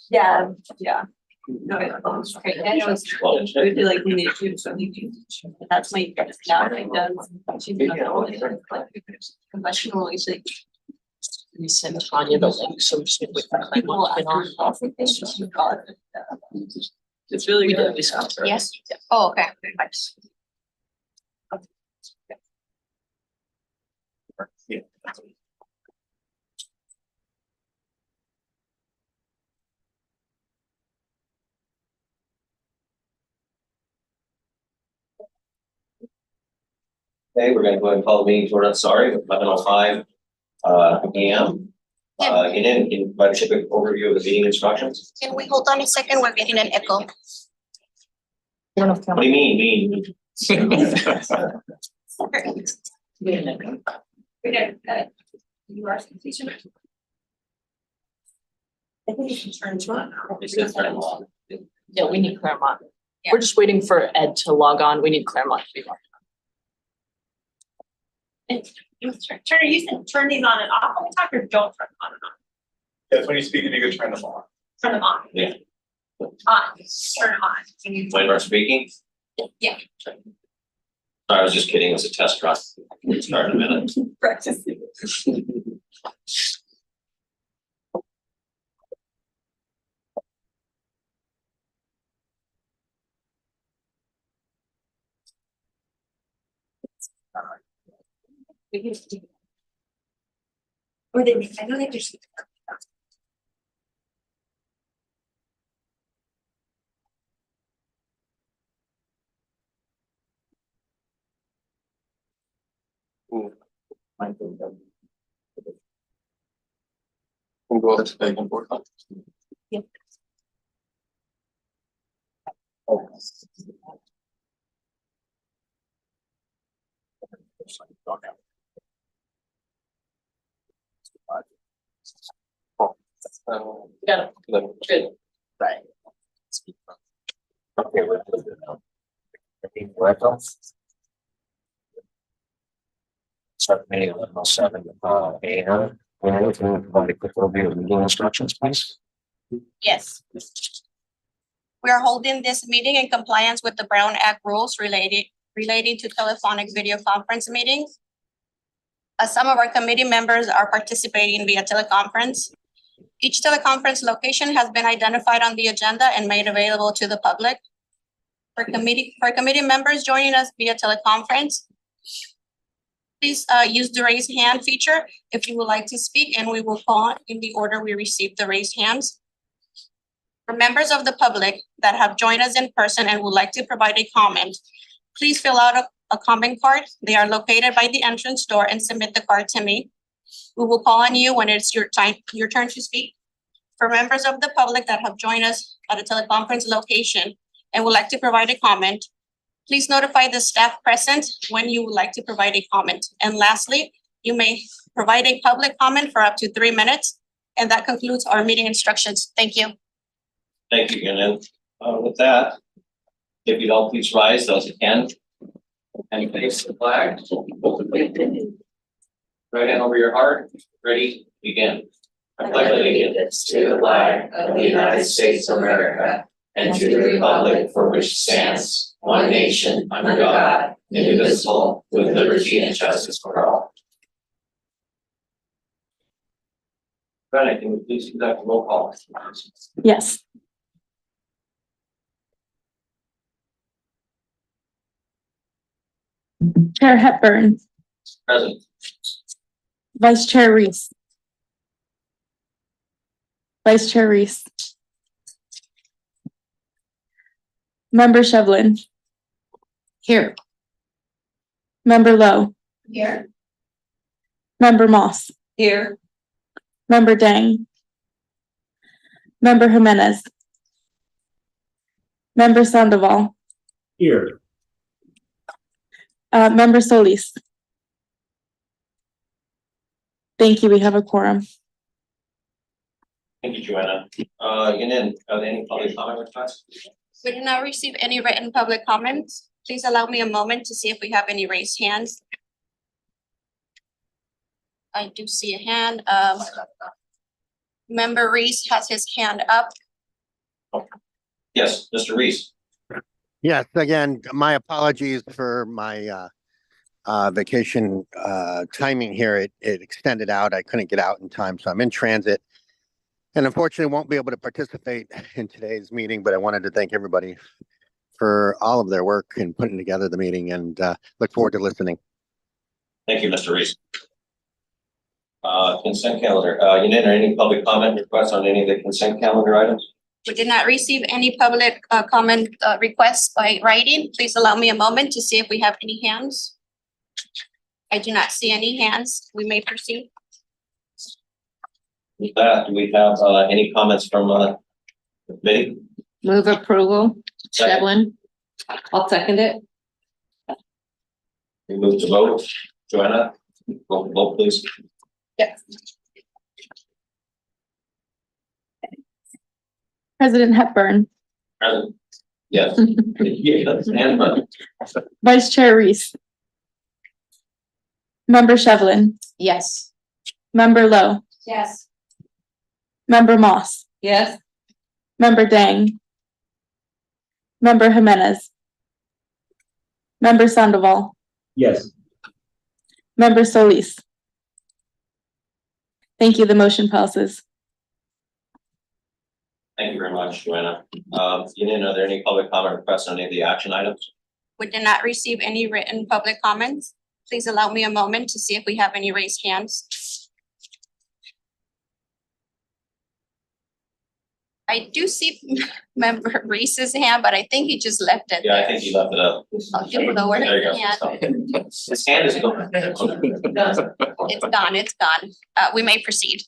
Yeah, yeah. No, it's great. And it was, I would be like, we need to do something. That's my now like does. She's not the only one, like, professional, it's like. We sent Tanya the link, so we should wait for her. Well, I don't it's just you got it. It's really We good. did discuss her. Yes. Oh, okay. Yeah. Okay, we're gonna go ahead and call the meeting to order. Sorry, 11:05 AM. Can you provide a quick overview of the meeting instructions? Can we hold on a second? We're getting an echo. What do you mean? You are completion. I think you should turn to on. Yeah, we need Claremont. Yeah. We're just waiting for Ed to log on. We need Claremont to be logged Turner, you can turn these on and off when we talk, or don't turn them on and off. Yes, when you speak, you can turn them on. Turn them on. Yeah. On, turn on. Can you? When we're speaking? Yeah. I was just kidding, it's a test run. We'll start in a minute. Practice. Or they, I know they just. We'll go ahead to the second board. Yeah. Got it. Good. Right. Okay, start the meeting at 11:07 AM. Can you provide a quick overview of the meeting instructions, please? Yes. We are holding this meeting in compliance with the Brown Act rules relating to telephonic video conference meetings. As some of our committee members are participating via teleconference, each teleconference location has been identified on the agenda and made available to the public. For committee members joining us via teleconference, please use the raise hand feature if you would like to speak, and we will call on in the order we receive the raised hands. For members of the public that have joined us in person and would like to provide a comment, please fill out a comment card. They are located by the entrance door, and submit the card to me. We will call on you when it's your turn to speak. For members of the public that have joined us at a teleconference location and would like to provide a comment, please notify the staff present when you would like to provide a comment. And lastly, you may provide a public comment for up to 3 minutes. And that concludes our meeting instructions. Thank you. Thank you, Gannon. With that, if you'd all please rise, those who can. And face the flag. Right hand over your heart. Ready, begin. I pledge allegiance to the flag of the United States of America and to the republic for which it stands, one nation, under God, indivisible, with liberty and justice for all. Right, can we please conduct a roll call? Yes. Chair Hepburn, Present. Vice Chair Reese. Vice Chair Reese. Member Shevlin. Here. Member Lowe. Here. Member Moss. Here. Member Dang. Member Jimenez. Member Sandoval. Here. Member Solis. Thank you. We have a quorum. Thank you, Joanna. Gannon, are there any public comment requests? We did not receive any written public comments. Please allow me a moment to see if we have any raised hands. I do see a hand. Member Reese has his hand up. Yes, Mr. Reese. Yes, again, my apologies for my vacation timing here. It extended out. I couldn't get out in time, so I'm in transit. And unfortunately won't be able to participate in today's meeting, but I wanted to thank everybody for all of their work in putting together the meeting and look forward to listening. Thank you, Mr. Reese. Consent calendar, you didn't enter any public comment requests on any of the consent calendar items? We did not receive any public comment requests by writing. Please allow me a moment to see if we have any hands. I do not see any hands. We may proceed. With that, do we have any comments from the committee? Move approval, Second. Shevlin. I'll second it. We move to vote. Joanna, vote please. Yes. President Hepburn, Present. Yes. Yes, and vote. Vice Chair Reese, Member Shevlin, Yes. Member Lowe, Yes. Member Moss, Yes. Member Dang, Member Jimenez, Member Sandoval, Yes. Member Solis. Thank you. The motion passes. Thank you very much, Joanna. Union, are there any public comment requests on any of the action items? We did not receive any written public comments. Please allow me a moment to see if we have any raised hands. I do see Member Reese's hand, but I think he just left it Yeah, I there. think you left it up. I'll give it over. There you go. Yeah, His hand is gone. it's gone, it's gone. We may proceed.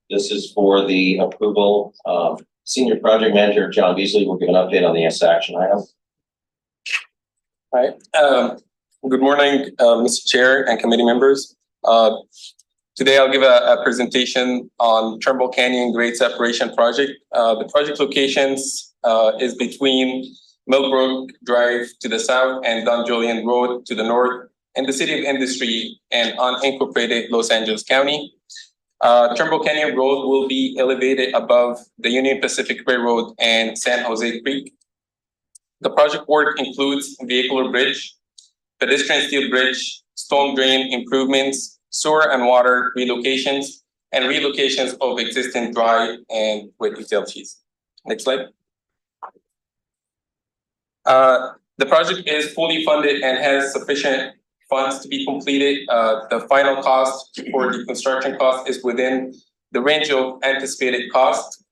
This is for the approval. Senior Project Manager John Beasley will give an update on the action item. Hi, good morning, Mr. Chair and committee members. Today I'll give a presentation on Turnbull Canyon Grade Separation Project. The project locations is between Millbrook Drive to the south and Don Julian Road to the north in the City of Industry and unincorporated Los Angeles County. Turnbull Canyon Road will be elevated above the Union Pacific Railroad and San Jose Creek. The project work includes vehicular bridge, pedestrian steel bridge, storm drain improvements, sewer and water relocations, and relocations of existing dry and wet utilities. Next slide. The project is fully funded and has sufficient funds to be completed. The final cost for the construction cost is within the range of anticipated cost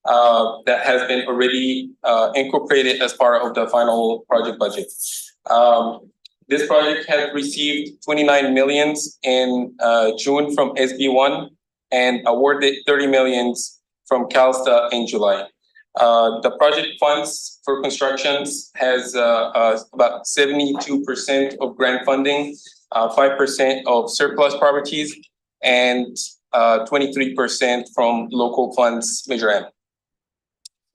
that has been already incorporated as part of the final project budget. This project has received 29 millions in June from SB1 and awarded 30 millions from CalSTA in July. The project funds for constructions has about 72% of grant funding, 5% of surplus properties, and 23% from local funds, Measure M.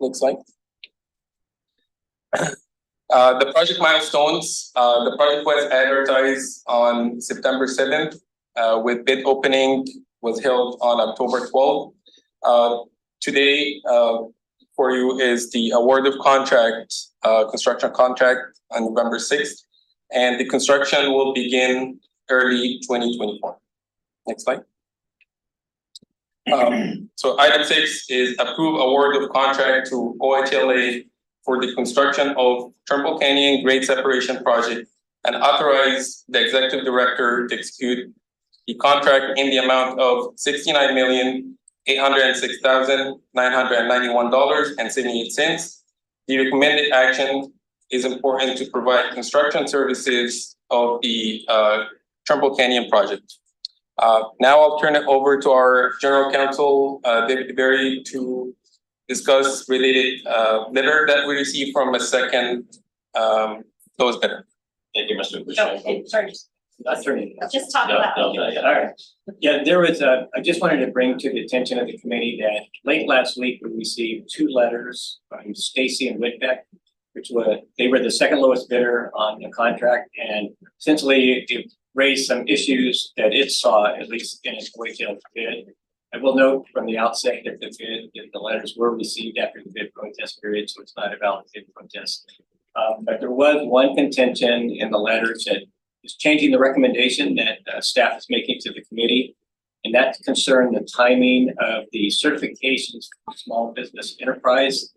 Next slide. The project milestones, the project was advertised on September 7th, with bid opening was held on October 12th. Today, for you is the award of contract, construction contract on November 6th, and the construction will begin early 2024. Next slide. So item 6 is approve award of contract to OHLA for the construction of Turnbull Canyon Grade Separation Project and authorize the executive director to execute the contract in the amount of $69,806,991.78. The recommended action is important to provide construction services of the Turnbull Canyon project. Now I'll turn it over to our General Counsel, David Berry, to discuss related letter that we received from a second close bidder. Thank you, Mr. Boucher. Sorry, just talk about. No, yeah. All right. Yeah, there was I just wanted to bring to the attention of the committee that late last week we received 2 letters from Stacy and Whitbeck they were the second lowest bidder on the contract, and essentially it raised some issues that it saw, at least in its OHL bid. I will note from the outset that the letters were received after the bid protest period, so it's not a valid bid protest. But there was one contention in the letters that is changing the recommendation that staff is making to the committee, and that concerned the timing of the certifications for small business enterprise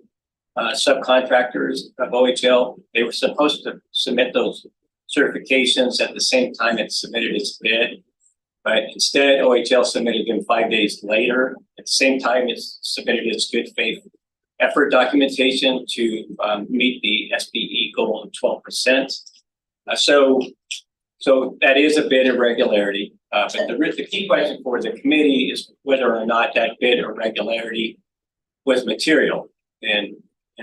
subcontractors of OHL. They were supposed to submit those certifications at the same time it submitted its bid, but instead OHL submitted them 5 days later. At the same time, it submitted its good faith effort documentation to meet the SPE goal of 12%. So that is a bid irregularity. But the key question for the committee is whether or not that bid irregularity was material in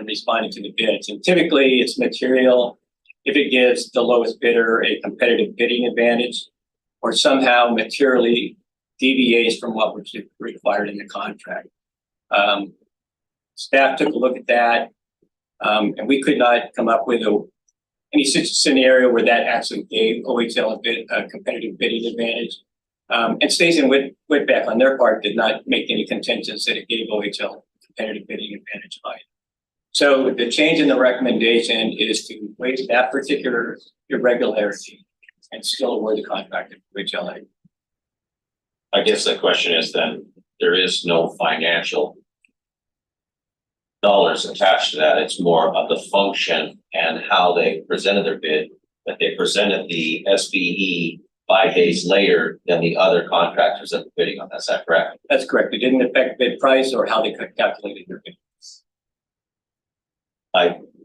responding to the bids. And typically it's material if it gives the lowest bidder a competitive bidding advantage or somehow materially deviates from what was required in the contract. Staff took a look at that, and we could not come up with any such scenario where that actually gave OHL a competitive bidding advantage. And Stacey and Whitbeck on their part did not make any contentions that it gave OHL competitive bidding advantage either. So the change in the recommendation is to waive that particular irregularity and still award the contract to OHLA. I guess the question is then, there is no financial dollars attached to that. It's more of the function and how they presented their bid, that they presented the SPE 5 days later than the other contractors that were bidding on that. Is that correct? That's correct. It didn't affect bid price or how they calculated their bid.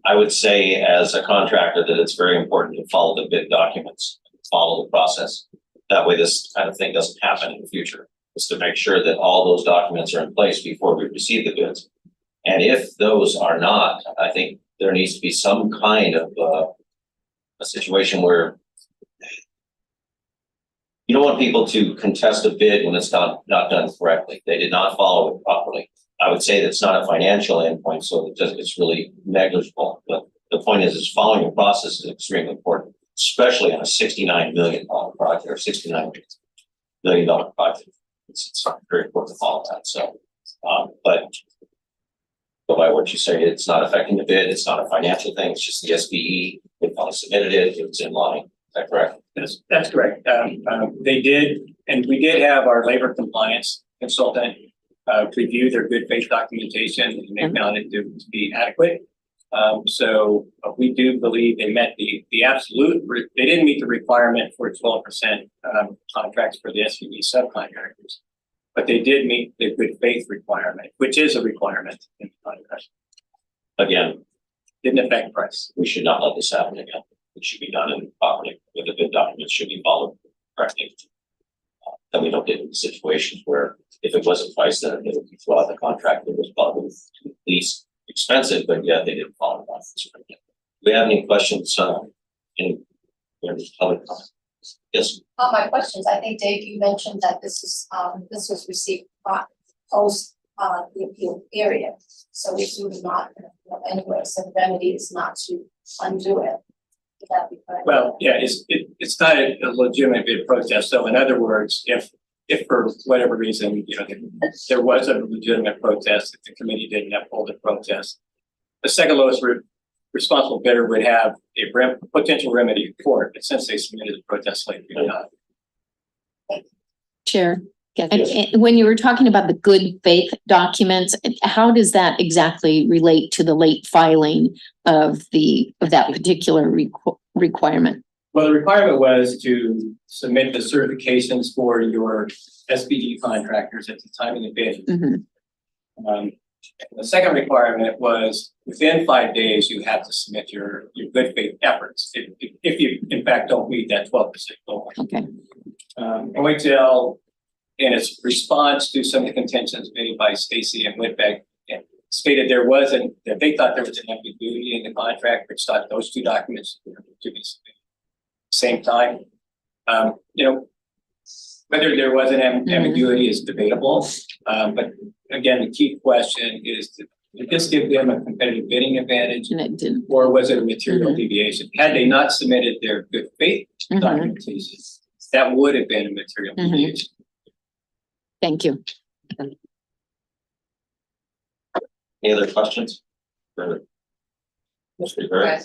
I would say as a contractor that it's very important to follow the bid documents, follow the process. That way this kind of thing doesn't happen in the future. It's to make sure that all those documents are in place before we receive the bids. And if those are not, I think there needs to be some kind of a situation where you don't want people to contest a bid when it's not done correctly. They did not follow it properly. I would say that's not a financial endpoint, so it's really negligible. But the point is following the process is extremely important, especially on a $69 million project or $69 million project. It's very important to follow that. So, but by what you say, it's not affecting the bid. It's not a financial thing. It's just the SPE. They probably submitted it. It was in line. Is that correct? That's correct. They did, and we did have our labor compliance consultant review their good faith documentation, and they found it to be adequate. So we do believe they met the absolute. They didn't meet the requirement for 12% contracts for the SUV subcontractors, but they did meet the good faith requirement, which is a requirement in the contract. Again, didn't affect price. We should not let this happen again. It should be done in properly. With the bid documents should be followed correctly. Then we don't get into situations where if it wasn't priced, then it would be throughout the contract. It was probably least expensive, but yet they didn't follow that. Do we have any questions? Any public comments? Yes. My questions. I think Dave, you mentioned that this was received post the appeal period, so it's really not anyway. So the remedy is not to undo it. Would that be correct? Well, yeah, it's not a legitimate bid protest. So in other words, if for whatever reason, there was a legitimate protest, if the committee didn't uphold the protest, the second lowest responsible bidder would have a potential remedy in court, but since they submitted the protest late, we do not. Chair, and when you were talking about the good faith documents, how does that exactly relate to the late filing of that particular requirement? Well, the requirement was to submit the certifications for your SPE contractors at the time of the bid. Mm-hmm. The second requirement was within 5 days, you have to submit your good faith efforts if you in fact don't meet that 12% goal. Okay. OHL, in its response to some of the contentions made by Stacey and Whitbeck, stated that they thought there was an ambiguity in the contract, which thought those two documents were to be submitted at the same time. Whether there was an ambiguity is debatable, but again, the key question is Did this give them a competitive bidding advantage, And it didn't. or was it a material Mhm. deviation? Had they not submitted their good faith Mhm. documentation, that would have been a material Mhm. deviation. Thank you. Any other questions? For Mr. Barrett?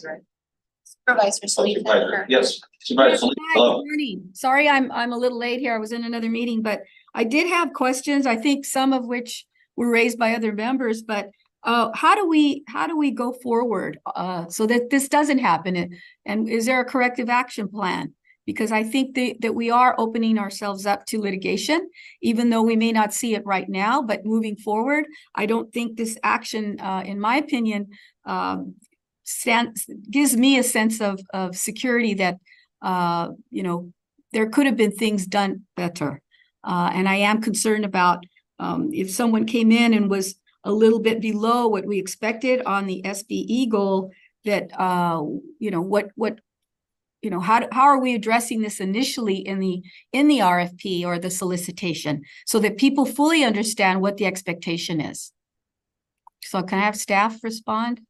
Supervisor Solis. Supervisor, yes, Supervisor Solis, Hi, hello. good morning. Sorry, I'm a little late here. I was in another meeting, but I did have questions, I think some of which were raised by other members, but how do we go forward so that this doesn't happen? And is there a corrective action plan? Because I think that we are opening ourselves up to litigation, even though we may not see it right now, but moving forward, I don't think this action, in my opinion, gives me a sense of security that you know, there could have been things done better. And I am concerned about if someone came in and was a little bit below what we expected on the SBE goal, that you know, how are we addressing this initially in the RFP or the solicitation so that people fully understand what the expectation is? So can I have staff respond?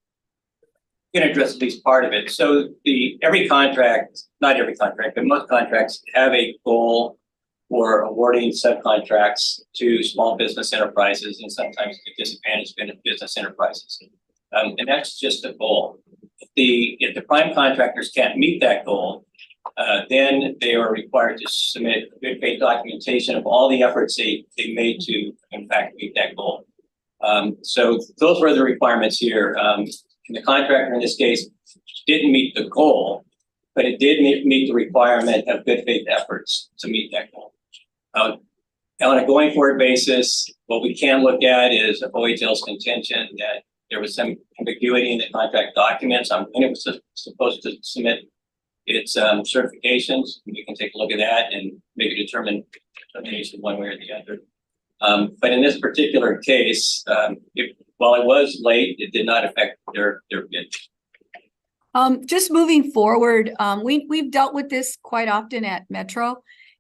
Can address at least part of it. So every contract, not every contract, but most contracts have a goal for awarding subcontracts to small business enterprises and sometimes to disadvantaged business enterprises. And that's just a goal. If the prime contractors can't meet that goal, then they are required to submit good faith documentation of all the efforts they made to, in fact, meet that goal. So those were the requirements here. The contractor in this case didn't meet the goal, but it did meet the requirement of good faith efforts to meet that goal. On a going forward basis, what we can look at is OHL's contention that there was some ambiguity in the contract documents on when it was supposed to submit its certifications. We can take a look at that and maybe determine one way or the other. But in this particular case, while it was late, it did not affect their bid. Just moving forward, we've dealt with this quite often at Metro.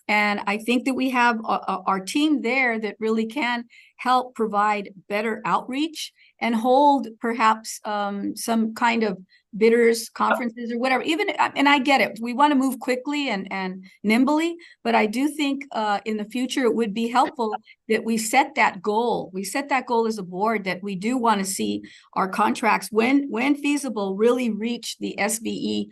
And I think that we have our team there that really can help provide better outreach and hold perhaps some kind of bidders conferences or whatever. Even, and I get it, we want to move quickly and nimbly, but I do think in the future it would be helpful that we set that goal. We set that goal as a board that we do want to see our contracts, when feasible, really reach the SBE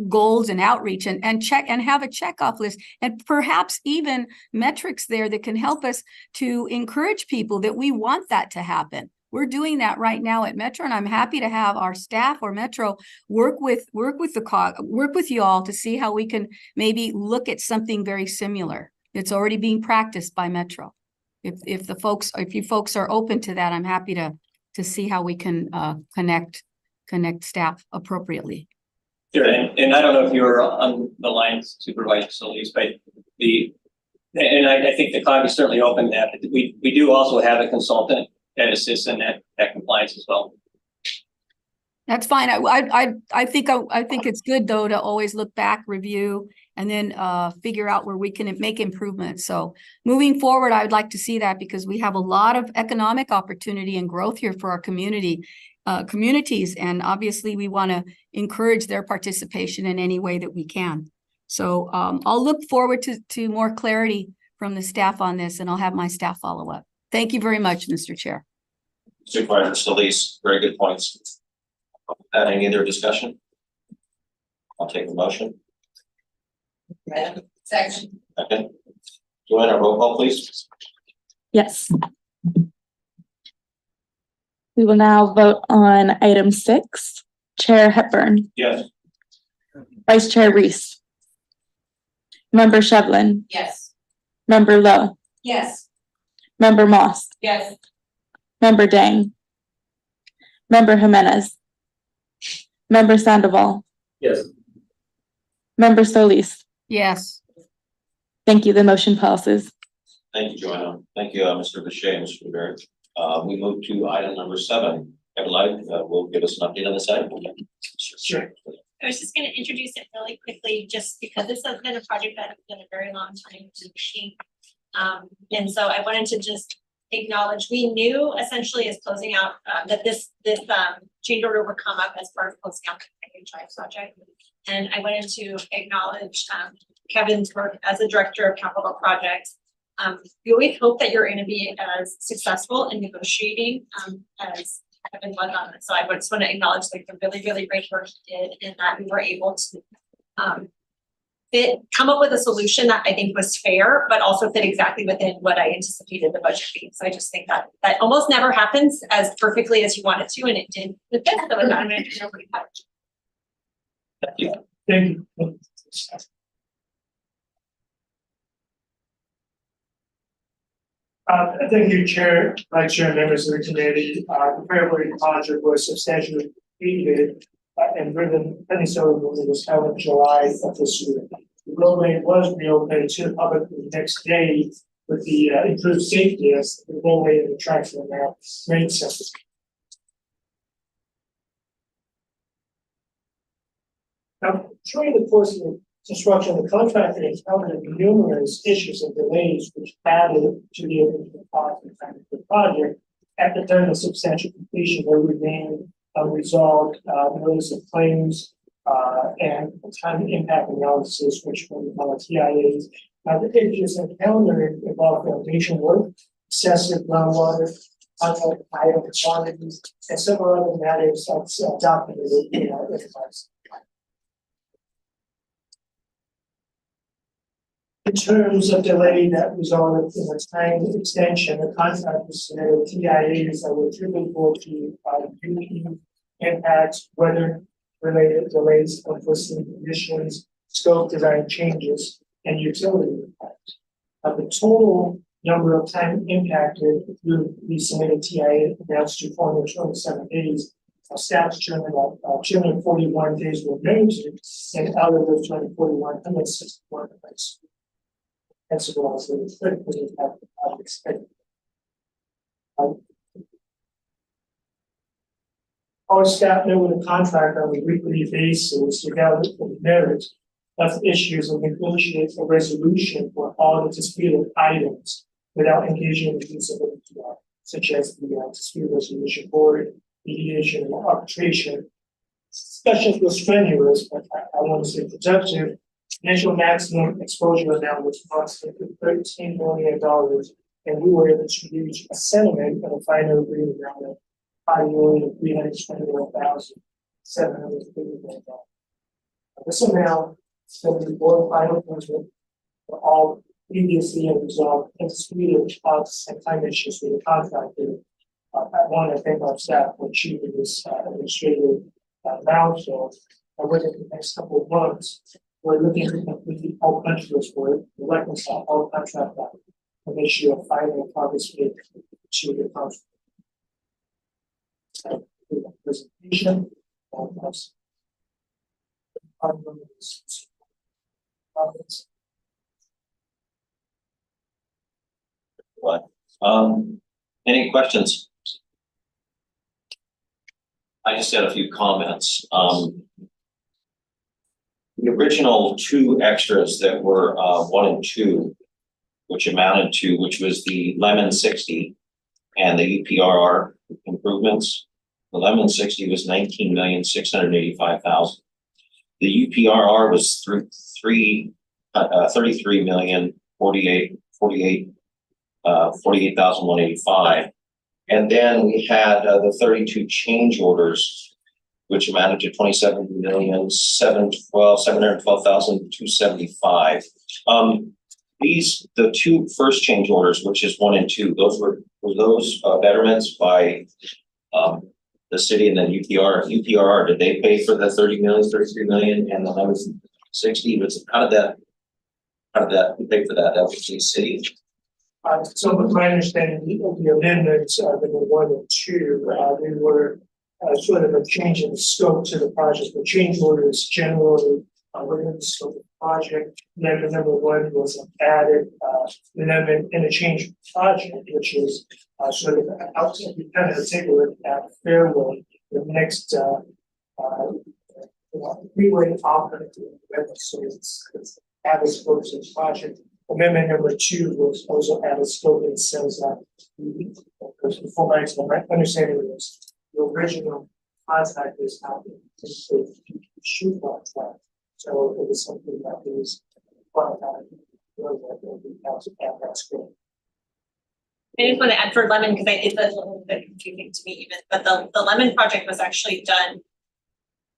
goals and outreach and check and have a checkoff list and perhaps even metrics there that can help us to encourage people that we want that to happen. We're doing that right now at Metro, and I'm happy to have our staff or Metro work with you all to see how we can maybe look at something very similar. It's already being practiced by Metro. If you folks are open to that, I'm happy to see how we can connect staff appropriately. Sure, and I don't know if you were on the line, Supervisor Solis, but I think the COG is certainly open to that. But we do also have a consultant that assists in that compliance as well. That's fine. I think it's good though to always look back, review, and then figure out where we can make improvements. So moving forward, I would like to see that because we have a lot of economic opportunity and growth here for our communities, and obviously we want to encourage their participation in any way that we can. So I'll look forward to more clarity from the staff on this, and I'll have my staff follow up. Thank you very much, Mr. Chair. Supervisor Solis, very good points. Any other discussion? I'll take the motion. Section. Okay. Joanna, roll call, please. Yes. We will now vote on item 6. Chair Hepburn, Yes. Vice Chair Reese, Member Shevlin, Yes. Member Lowe, Yes. Member Moss, Yes. Member Dang, Member Jimenez, Member Sandoval, Yes. Member Solis. Yes. Thank you. The motion passes. Thank you, Joanna. Thank you, Mr. Boucher, Mr. Barrett. We move to item number 7. Evelyn will give us an update on this item. Sure. I was just going to introduce it really quickly, just because this has been a project that has been a very long time in the machine. And so I wanted to just acknowledge, we knew essentially as closing out, that this change order would come up as part of closing out the HI project. And I wanted to acknowledge, Kevin's work as the Director of Capital Projects. We always hope that you're gonna be as successful in negotiating, as Kevin was on it. So I just want to acknowledge like the really, really great work you did in that we were able to, come up with a solution that I think was fair, but also fit exactly within what I anticipated the budget being. So I just think that that almost never happens as perfectly as you want it to, and it did with this. So with that, I'm going to turn over to Kevin. Thank you. Thank you, Chair, Vice Chair, members of the committee. The February project was substantially completed and driven Minnesota was held in July of this year. The roadway was reopened to the public the next day with the improved safety as the roadway and the tracks are now made accessible. Now, during the course of the construction, the contractor encountered numerous issues and delays which added to the cost of the project. At the time of substantial completion, there remained unresolved notice of claims and time impact analysis, which were called TIAs. The issues encountered involved foundation work, excessive groundwater, contract item quantities, and several other matters that's documented in our enterprise. In terms of delay that resulted in a time extension, the contractor submitted TIAs that were attributable to UV impacts, weather-related delays, unforeseen conditions, scope design changes, and utility impacts. The total number of time impacted through the submitted TIA amounts to 427 days. Staff determined that 241 days were noted, and out of those 241, 161 days. As well as the critically impacted projects. Our staff met with the contractor on a weekly basis to gather the merits of issues and negotiate a resolution for all the disputed items without engaging in the use of it, such as the dispute resolution board, mediation, and arbitration. Discussions were strenuous, but I want to say productive. Initial maximum exposure amount was approximately $13 million, and we were able to reach a settlement of a final agreement amount of $5,321,730. This amount is going to be for final payment for all previously unresolved and disputed costs and time issues with the contractor. I want to thank our staff for achieving this administrative milestone. Within the next couple of months, we're looking to complete all country work, reconcile all contract and issue a final progress made to the contract. Presentation. What? Any questions? I just had a few comments. The original two extras that were 1 and 2, which amounted to, which was the Lemon 60 and the UPRR improvements. The Lemon 60 was $19,685,000. The UPRR was 48,185. And then we had the 32 change orders, which amounted to $27,712,275. These, the two first change orders, which is 1 and 2, those were those betterments by the city and then UPRR. Did they pay for the 30 million, 33 million, and the 160? How did that pay for that? That was the city. So my understanding, the amendments, that were 1 and 2, they were sort of a change in scope to the project. The change orders generally within the scope of the project. Amendment number 1 was an added amendment in a change project, which is sort of outside. We kind of take a look at Fairway, the next freeway operating. So it's added scope to the project. amendment number 2 was also added scope that says that because before my understanding was the original contract is out to shoot contract. So it was something that was that scope. I just want to add for Lemon, because it's a little bit confusing to me even, but the Lemon project was actually done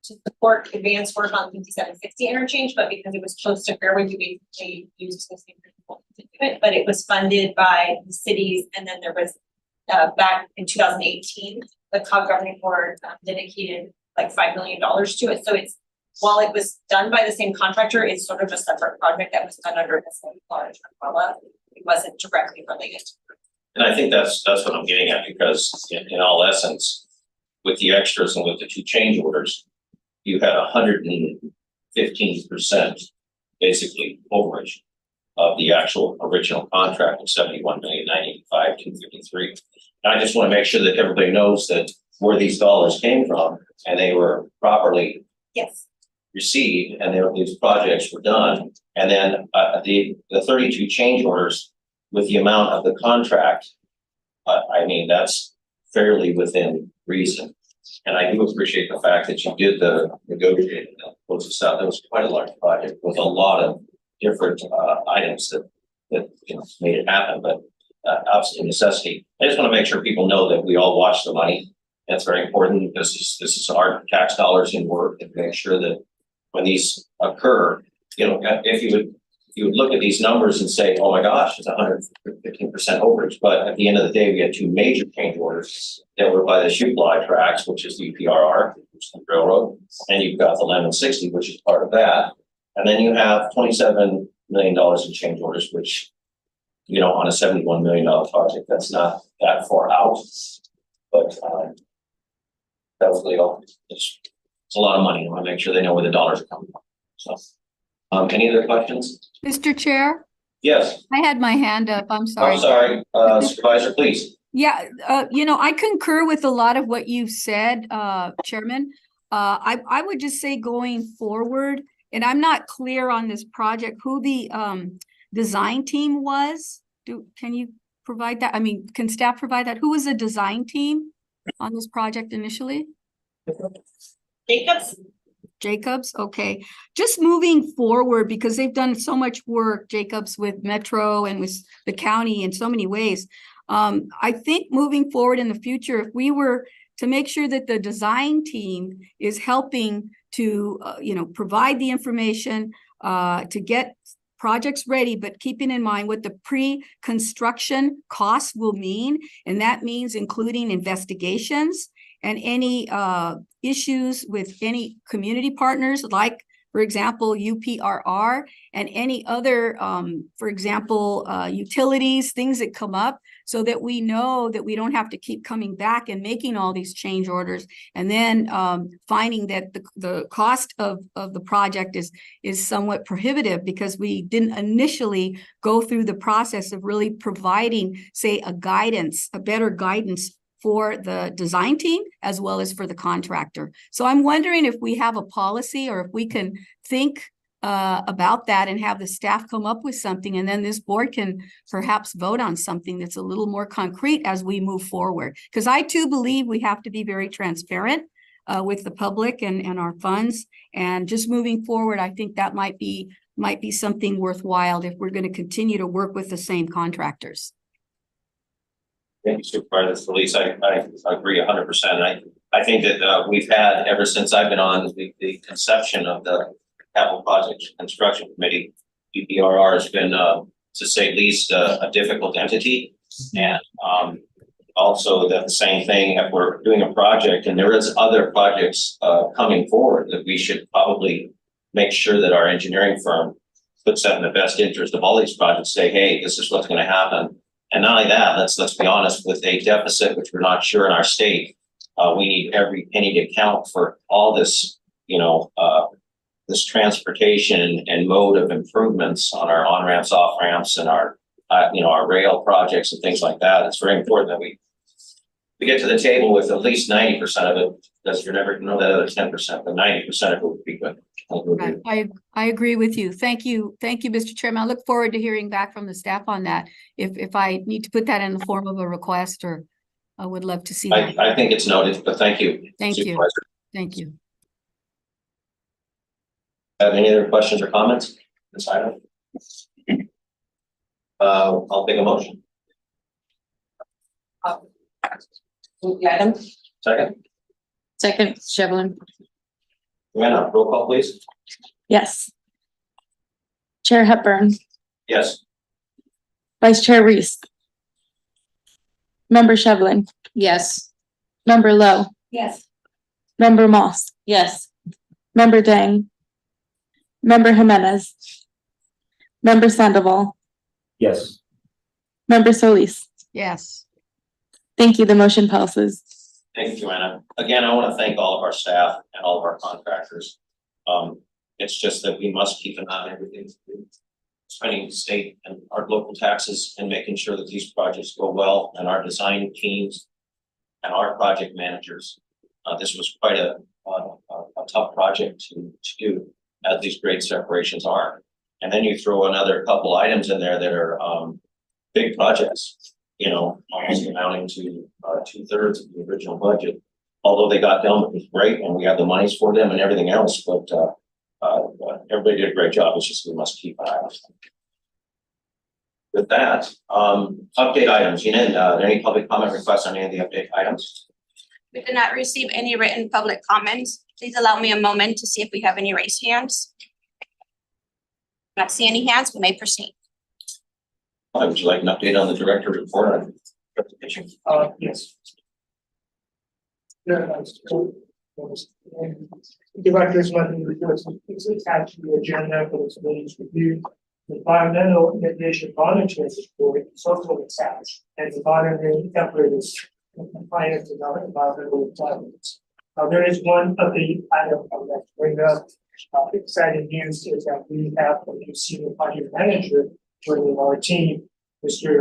to support advanced work on 5760 interchange, but because it was close to Fairway, we basically used the same principle to do it, but it was funded by the cities, and then there was back in 2018, the COG governing board dedicated like $5 million to it. So it's, while it was done by the same contractor, it's sort of a separate project that was done under the same large umbrella. It wasn't directly related to. And I think that's what I'm getting at, because in all essence, with the extras and with the 2 change orders, you had 115% basically overage of the actual original contract of 71,985,253. And I just want to make sure that everybody knows that where these dollars came from, and they were properly received, and these projects were done. And then the 32 change orders with the amount of the contract, I mean, that's fairly within reason. And I do appreciate the fact that you did the negotiating that close this out. That was quite a large project with a lot of different items that made it happen, but absolute necessity. I just want to make sure people know that we all watch the money. That's very important, because this is our tax dollars in work, and make sure that when these occur, if you would look at these numbers and say, oh my gosh, it's 115% overage. But at the end of the day, we had 2 major change orders that were by the Sgvcog tracks, which is the PRR, which is the railroad, and you've got the Lemon 60, which is part of that. And then you have $27 million in change orders, which, on a $71 million project, that's not that far out. But that was legal. It's a lot of money. I want to make sure they know where the dollars are coming from. So, any other questions? Mr. Chair, Yes. I had my hand up. I'm sorry. I'm sorry, Supervisor, please. Yeah, I concur with a lot of what you've said, Chairman. I would just say going forward, and I'm not clear on this project, who the design team was. Can you provide that? I mean, can staff provide that? Who was the design team on this project initially? Jacobs, okay. Just moving forward, because they've done so much work, Jacobs, with Metro and with the county in so many ways. I think moving forward in the future, if we were to make sure that the design team is helping to, provide the information to get projects ready, but keeping in mind what the pre-construction costs will mean. And that means including investigations and any issues with any community partners, like, for example, UPRR, and any other, for example, utilities, things that come up, so that we know that we don't have to keep coming back and making all these change orders, and then finding that the cost of the project is somewhat prohibitive, because we didn't initially go through the process of really providing, say, a better guidance for the design team as well as for the contractor. So I'm wondering if we have a policy, or if we can think about that and have the staff come up with something, and then this board can perhaps vote on something that's a little more concrete as we move forward. Because I too believe we have to be very transparent with the public and our funds. And just moving forward, I think that might be something worthwhile if we're going to continue to work with the same contractors. Thank you, Supervisor Felice. I agree 100%. I think that we've had, ever since I've been on the conception of the Capital Projects Construction Committee, UPRR has been, to say least, a difficult entity. And also that the same thing, if we're doing a project and there is other projects coming forward, that we should probably make sure that our engineering firm puts that in the best interest of all these projects, say, hey, this is what's going to happen. And not only that, let's be honest, with a deficit, which we're not sure in our state, we need every penny to count for all this, this transportation and mode of improvements on our on-ramps, off-ramps, and our rail projects and things like that. It's very important that we get to the table with at least 90% of it, because you're never going to know that other 10%, but 90% of it would be good. Right. I agree with you. Thank you. Thank you, Mr. Chairman. I look forward to hearing back from the staff on that. If I need to put that in the form of a request, or I would love to see that. I think it's noted, but thank you. Thank you. Supervisor. Thank you. Have any other questions or comments? This item? I'll take a motion. Move the item. Second, Second, Shevlin. Joanna, roll call please. Yes. Chair Hepburn, Yes. Vice Chair Reese. Member Shevlin, Yes. Member Lowe, Yes. Member Moss, Yes. Member Dang, Member Jimenez, Member Sandoval, Yes. Member Solis. Yes. Thank you. The motion passes. Thank you, Joanna. Again, I want to thank all of our staff and all of our contractors. It's just that we must keep an eye on everything. Spending state and our local taxes and making sure that these projects go well, and our design teams and our project managers. This was quite a tough project to do, as these grade separations are. And then you throw another couple items in there that are big projects, you know, almost amounting to 2/3 of the original budget. Although they got done, it was great, and we have the monies for them and everything else, but everybody did a great job. It's just we must keep an eye on them. With that, update items. You know, any public comment requests on any of the update items? We did not receive any written public comments. Please allow me a moment to see if we have any raised hands. Not see any hands, we may proceed. Would you like an update on the director report on reputation? Yes. Directors monthly reports is attached to the agenda for this meeting's review. The environmental mitigation monitoring report is also attached, and the monitoring templates in compliance with our environmental requirements. There is one of the items I would like to bring up. Exciting news is that we have a new senior project manager joining our team, Mr.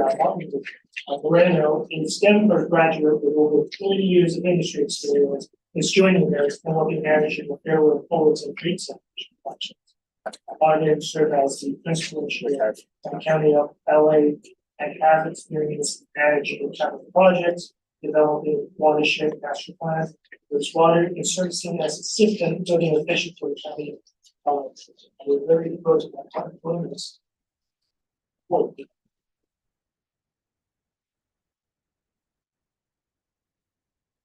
Moreno, a Stanford graduate with over 20 years of industry experience, is joining us and will be managing the Fairway Forwards and Treat Separation project. Moreno served as the principal engineer in the county of LA and has experience managing capital projects, developing watershed master plan, which water is servicing as a system building efficient for the county. We're very close to that kind of bonus.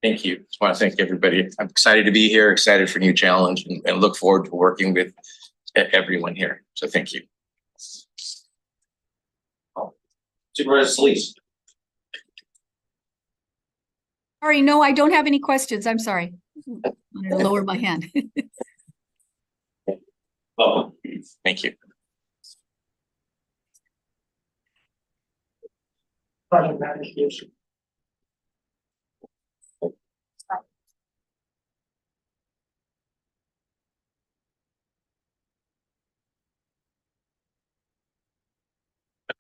Thank you. Just want to thank everybody. I'm excited to be here, excited for new challenge, and look forward to working with everyone here. So thank you. Supervisor Solis. Sorry, no, I don't have any questions. I'm sorry. I'm gonna lower my hand. Welcome. Thank you. Project management.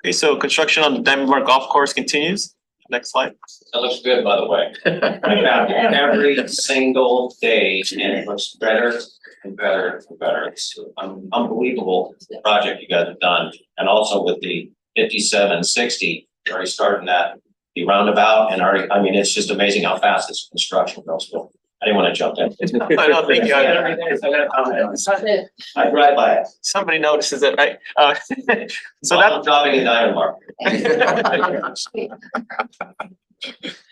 Okay, so construction on the Diamond Bar Golf Course continues. Next slide. That looks good, by the way. I'm out here every single day, and it looks better and better and better. It's an unbelievable project you guys have done, and also with the 5760, already starting that the roundabout, and already, I mean, it's just amazing how fast this construction goes. So I didn't want to jump in. I know, thank you. I drive by it. Somebody notices it, right? So I'm driving a Diamond Bar.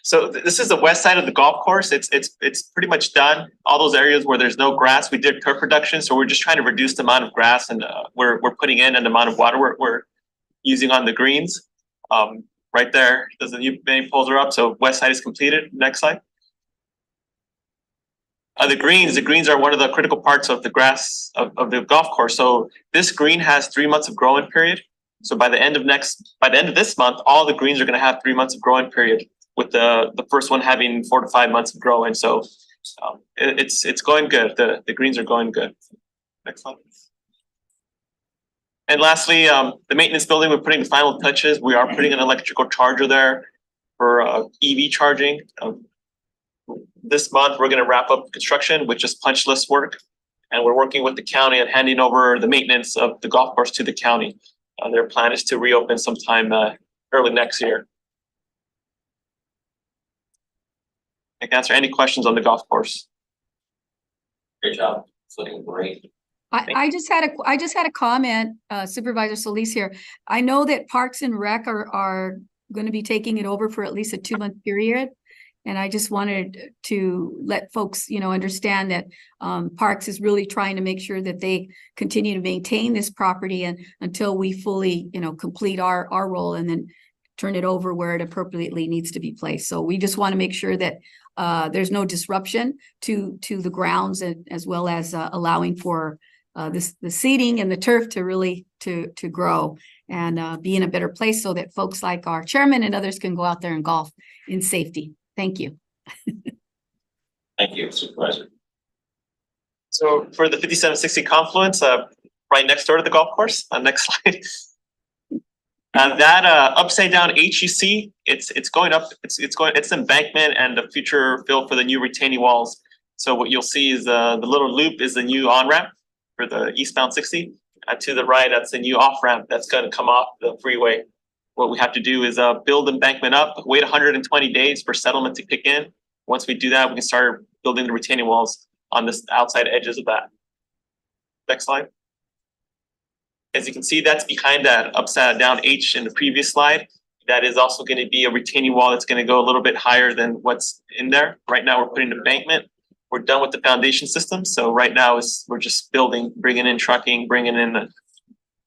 So this is the west side of the golf course. It's pretty much done. All those areas where there's no grass, we did turf production. So we're just trying to reduce the amount of grass, and we're putting in an amount of water we're using on the greens. Right there, the new main poles are up. So west side is completed. Next slide. The greens are one of the critical parts of the grass of the golf course. So this green has 3 months of growing period. So by the end of this month, all the greens are going to have 3 months of growing period, with the first one having 4 to 5 months of growing. So it's going good. The greens are going good. Next slide. And lastly, the maintenance building, we're putting the final touches. We are putting an electrical charger there for EV charging. This month, we're going to wrap up construction with just punch list work. And we're working with the county and handing over the maintenance of the golf course to the county. Their plan is to reopen sometime early next year. I can answer any questions on the golf course. Great job. It's looking great. I just had a comment, Supervisor Solis here. I know that Parks and Rec are going to be taking it over for at least a 2-month period. And I just wanted to let folks, understand that Parks is really trying to make sure that they continue to maintain this property and until we fully, complete our role and then turn it over where it appropriately needs to be placed. So we just want to make sure that there's no disruption to the grounds as well as allowing for the seating and the turf to really to grow and be in a better place so that folks like our chairman and others can go out there and golf in safety. Thank you. Thank you, Supervisor. So for the 5760 confluence, right next door to the golf course, next slide. That upside down HEC, it's going up, it's embankment and the future fill for the new retaining walls. So what you'll see is the little loop is the new on-ramp for the eastbound 60. To the right, that's the new off-ramp that's going to come off the freeway. What we have to do is build embankment up, wait 120 days for settlement to kick in. Once we do that, we can start building the retaining walls on the outside edges of that. Next slide. As you can see, that's behind that upside down H in the previous slide. That is also going to be a retaining wall that's going to go a little bit higher than what's in there. Right now, we're putting embankment. We're done with the foundation system. So right now we're just building, bringing in trucking, bringing in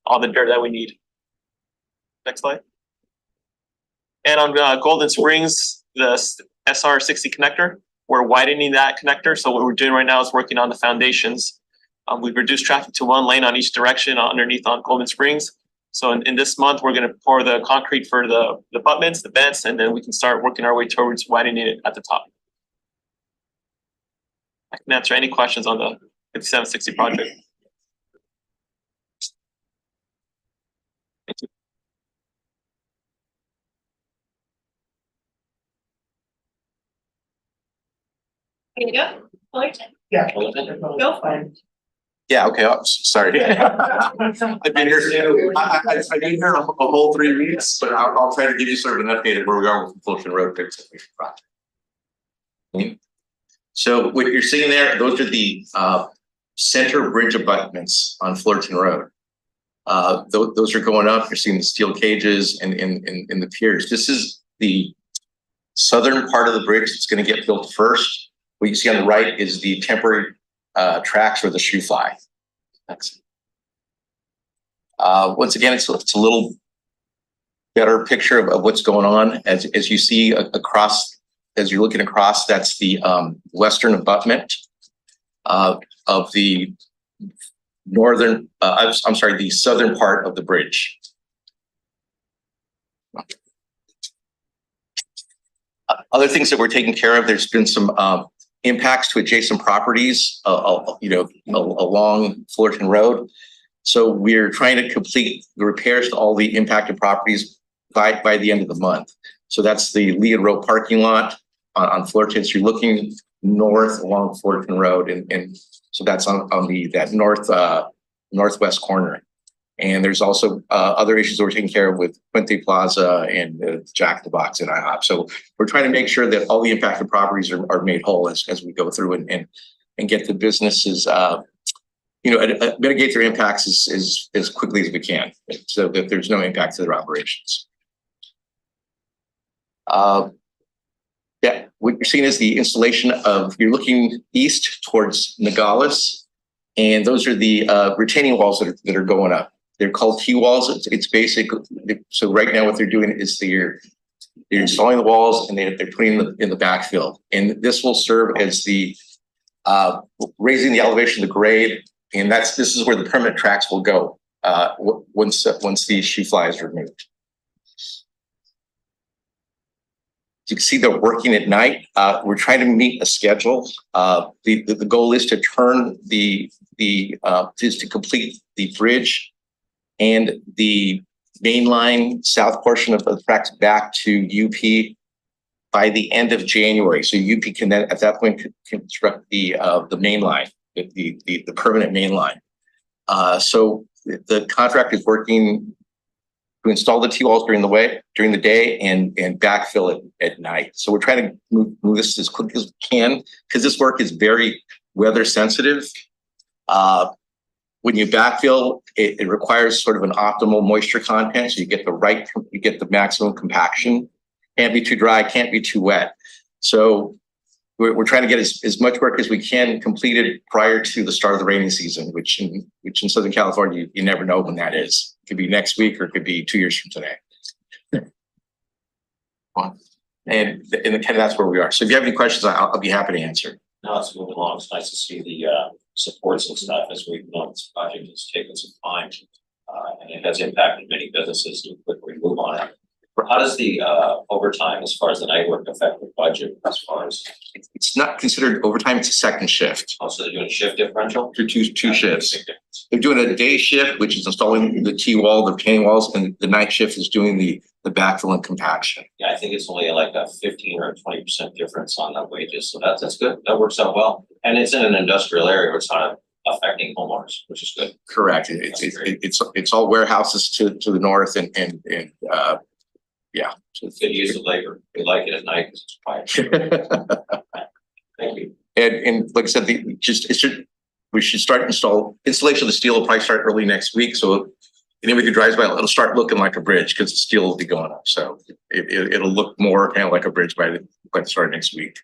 all the dirt that we need. Next slide. And on Golden Springs, the SR60 connector, we're widening that connector. So what we're doing right now is working on the foundations. We've reduced traffic to 1 lane on each direction underneath on Golden Springs. So in this month, we're going to pour the concrete for the abutments, the vents, and then we can start working our way towards widening it at the top. I can answer any questions on the 5760 project. Thank you. Can you go? Fullerton? Yeah. Go for it. Yeah, okay, sorry. I've been here, I've been here a whole 3 weeks, but I'll try to give you sort of an update of where we are with the Fulton Road fix project. So what you're seeing there, those are the center bridge abutments on Fulton Road. Those are going up. You're seeing the steel cages and in the piers. This is the southern part of the bridge that's going to get built first. What you see on the right is the temporary tracks for the shoe fly. Thanks. Once again, it's a little better picture of what's going on. As you see across, as you're looking across, that's the western abutment of the northern, I'm sorry, the southern part of the bridge. Other things that we're taking care of, there's been some impacts to adjacent properties, along Fullerton Road. So we're trying to complete the repairs to all the impacted properties by the end of the month. So that's the Lee and Row parking lot on Fullerton. So you're looking north along Fullerton Road, and so that's on that northwest corner. And there's also other issues that we're taking care of with Puente Plaza and Jack in the Box and IHOP. So we're trying to make sure that all the impacted properties are made whole as we go through and get the businesses, mitigate their impacts as quickly as we can, so that there's no impact to their operations. Yeah, what you're seeing is the installation of, you're looking east towards Nogales, and those are the retaining walls that are going up. They're called T-walls. It's basic. So right now what they're doing is they're installing the walls and they're putting them in the backfill. And this will serve as the raising the elevation of the grade. And this is where the permanent tracks will go once the shoe fly is removed. You can see they're working at night. We're trying to meet a schedule. The goal is to turn to complete the bridge and the main line south portion of the tracks back to UP by the end of January. So UP can then at that point construct the main line. the permanent main line. So the contract is working to install the T-walls during the day and backfill it at night. So we're trying to move this as quick as we can because this work is very weather sensitive. When you backfill, it requires sort of an optimal moisture content. So you get the maximum compaction. Can't be too dry, can't be too wet. So we're trying to get as much work as we can completed prior to the start of the rainy season, which in Southern California, you never know when that is. It could be next week or it could be 2 years from today. And kind of that's where we are. So if you have any questions, I'll be happy to answer. Now it's moving along. It's nice to see the supports and stuff as we've known this project has taken some time. And it has impacted many businesses to quickly move on it. How does the overtime as far as the night work affect the budget as far as? It's not considered overtime, it's a second shift. Oh, so they're doing shift differential? Two shifts. They're doing a day shift, which is installing the T-wall, the retaining walls, and the night shift is doing the backfill and compaction. Yeah, I think it's only like a 15 or 20% difference on the wages. So that's good. That works out well. And it's in an industrial area where it's not affecting homeowners, which is good. Correct. It's all warehouses to the north and yeah. So it's good use of labor. We like it at night because it's quiet. Thank you. And like I said, we should start installation of the steel will probably start early next week. So anybody who drives by, it'll start looking like a bridge because the steel will be going up. So it'll look more kind of like a bridge by the start of next week.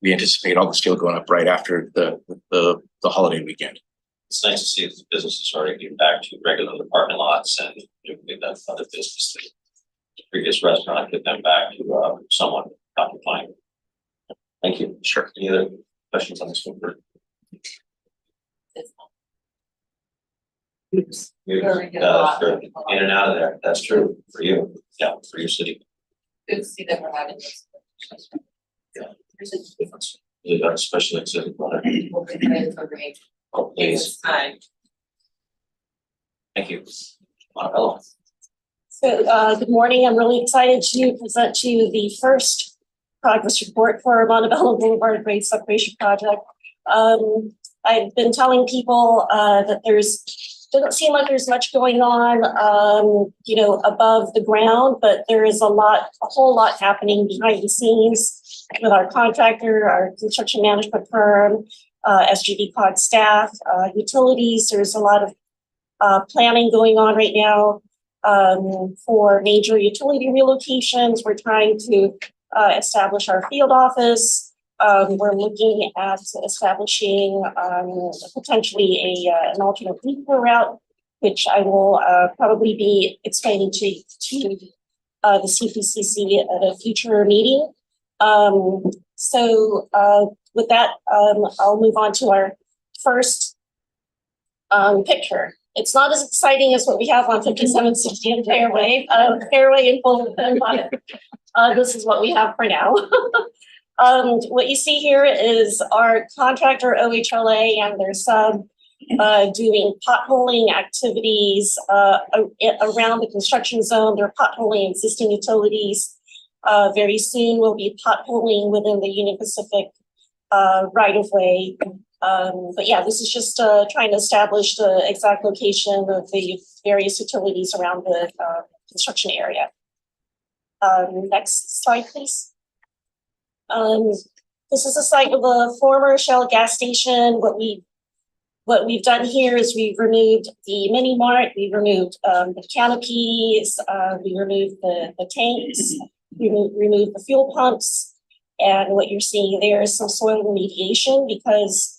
We anticipate all the steel going up right after the holiday weekend. It's nice to see the businesses starting to get back to regular apartment lots and doing that other business. The previous restaurant, get them back to someone occupying. Thank you. Sure. Any other questions on this one? Oops. In and out of there. That's true for you. Yeah, for your city. Good to see that we're having this. Yeah. Really got a special exhibit. Oh, please. Hi. Thank you. Marabella. So, good morning. I'm really excited to present to you the first progress report for our Montebello Boulevard Grade Separation Project. I've been telling people that doesn't seem like there's much going on, above the ground, but there is a whole lot happening behind the scenes with our contractor, our construction management firm, Sgvcog staff, utilities. There's a lot of planning going on right now. For major utility relocations, we're trying to establish our field office. We're looking at establishing potentially an alternate detour route, which I will probably be explaining to the Cpcc at a future meeting. So with that, I'll move on to our first picture. It's not as exciting as what we have on 5760 and Fairway in Fulton, but this is what we have for now. What you see here is our contractor OHLA and their sub doing potholing activities around the construction zone. They're potholing existing utilities. Very soon we'll be potholing within the Union Pacific right of way. But yeah, this is just trying to establish the exact location of the various utilities around the construction area. Next slide, please. This is a site of a former Shell gas station. What we've done here is we've removed the mini mart, we removed the canopies, we removed the tanks, we removed the fuel pumps, and what you're seeing there is some soil remediation because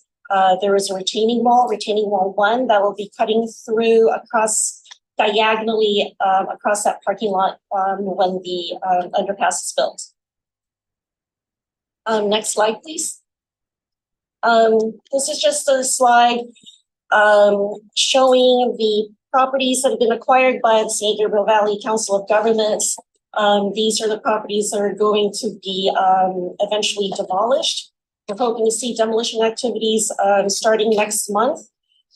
there is a retaining wall 1 that will be cutting through diagonally across that parking lot when the underpass is built. Next slide, please. This is just a slide showing the properties that have been acquired by the San Gabriel Valley Council of Governments. These are the properties that are going to be eventually demolished. We're hoping to see demolition activities starting next month.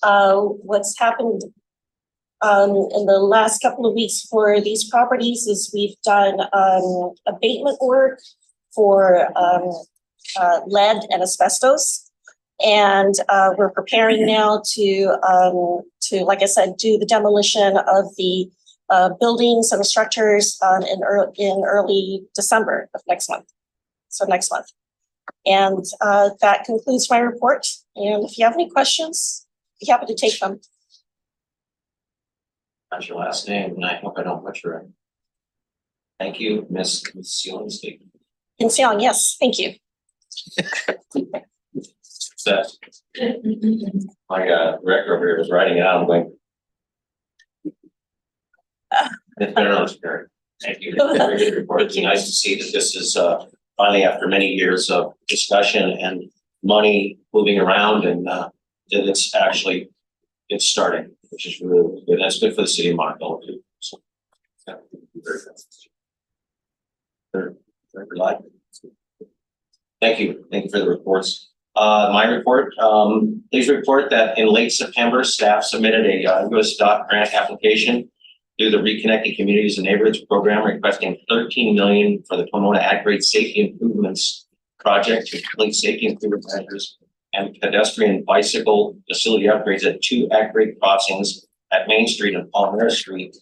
What's happened in the last couple of weeks for these properties is we've done abatement work for lead and asbestos. And we're preparing now to, like I said, do the demolition of the buildings and structures in early December of next month. So next month. And that concludes my report. And if you have any questions, be happy to take them. That's your last name, and I hope I don't butcher it. Thank you, Ms. Sealing. In Seong, yes, thank you. Success. My director over here was writing it out. I'm going. It's been another spirit. Thank you. Very good report. It's nice to see that this is finally, after many years of discussion and money moving around, and that it's starting, which is really good. That's good for the city of Montreal too. So, yeah, very good. Thank you. Thank you for the reports. My report, please report that in late September, staff submitted a US DOT grant application through the Reconnecting Communities and Neighborhoods program, requesting $13 million for the Pomona Ag-Grade Safety Improvements project to complete safety improvement measures and pedestrian bicycle facility upgrades at 2 ag-grade crossings at Main Street and Palmera Street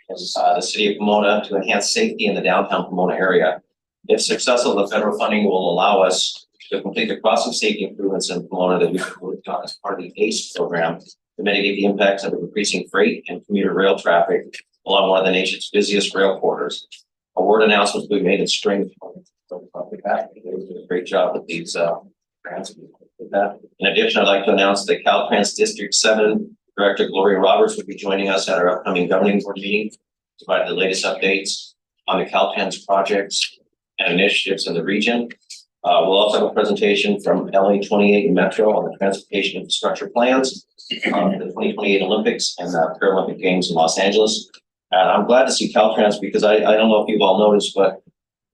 in the city of Pomona to enhance safety in the downtown Pomona area. If successful, the federal funding will allow us to complete the crossing safety improvements in Pomona that we've worked on as part of the ACE program to mitigate the impacts of increasing freight and commuter rail traffic along one of the nation's busiest rail corridors. Award announcements will be made in spring. Great job with these grants. In addition, I'd like to announce that Caltrans District 7 Director Gloria Roberts will be joining us at our upcoming governing board meeting to provide the latest updates on the Caltrans projects and initiatives in the region. We'll also have a presentation from LA 28 Metro on the transportation infrastructure plans, the 2028 Olympics and the Paralympic Games in Los Angeles. And I'm glad to see Caltrans because I don't know if you've all noticed, but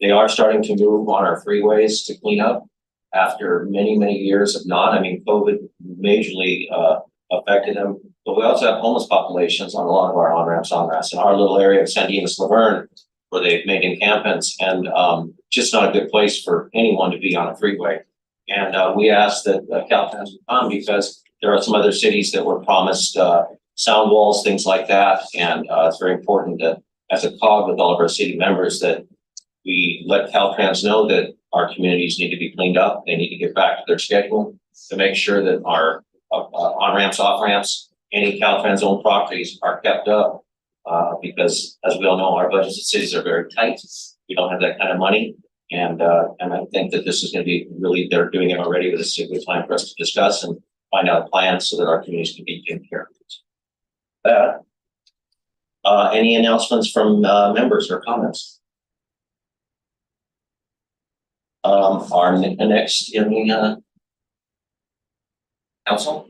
they are starting to move on our freeways to clean up after many, many years of not. I mean, COVID majorly affected them, but we also have homeless populations on a lot of our on-ramps. In our little area of San Dimas, Laverne, where they've made encampments, and just not a good place for anyone to be on a freeway. And we asked that Caltrans would come because there are some other cities that were promised sound walls, things like that. And it's very important that as a COG with all of our city members that we let Caltrans know that our communities need to be cleaned up. They need to get back to their schedule to make sure that our on-ramps, off-ramps, any Caltrans owned properties are kept up. Because as we all know, our budgets in cities are very tight. We don't have that kind of money. And I think that this is going to be really, they're doing it already, but this is a good time for us to discuss and find out plans so that our communities can be taken care of. Any announcements from members or comments? Our next in the council.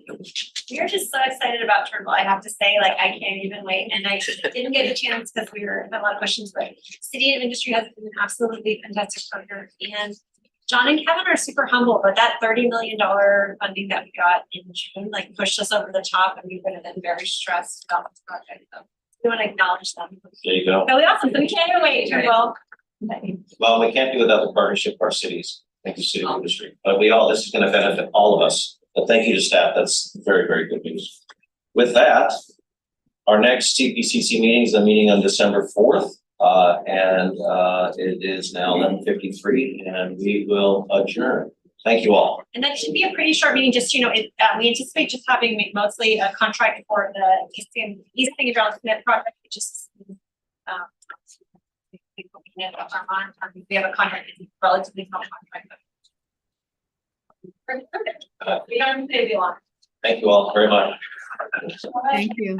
We're just so excited about Turnbull. I have to say, like, I can't even wait. And I didn't get a chance because we had a lot of questions, but City and Industry has been an absolutely fantastic partner. And John and Kevin are super humble, but that $30 million funding that we got in June, like, pushed us over the top, and we would have been very stressed about this project. So we want to acknowledge them. There you go. Really awesome. So we can't even wait, Turnbull. Well, we can't do without the partnership of our cities. Thank you, City and Industry. But this is going to benefit all of us. But thank you to staff. That's very, very good news. With that, our next Cpcc meeting is a meeting on December 4th. And it is now 11:53 and we will adjourn. Thank you all. And that should be a pretty short meeting, just, we anticipate just having mostly a contract for the East St. John Smith project, which is we have a contract, it's relatively small contract. We don't say we want. Thank you all very much. Thank you.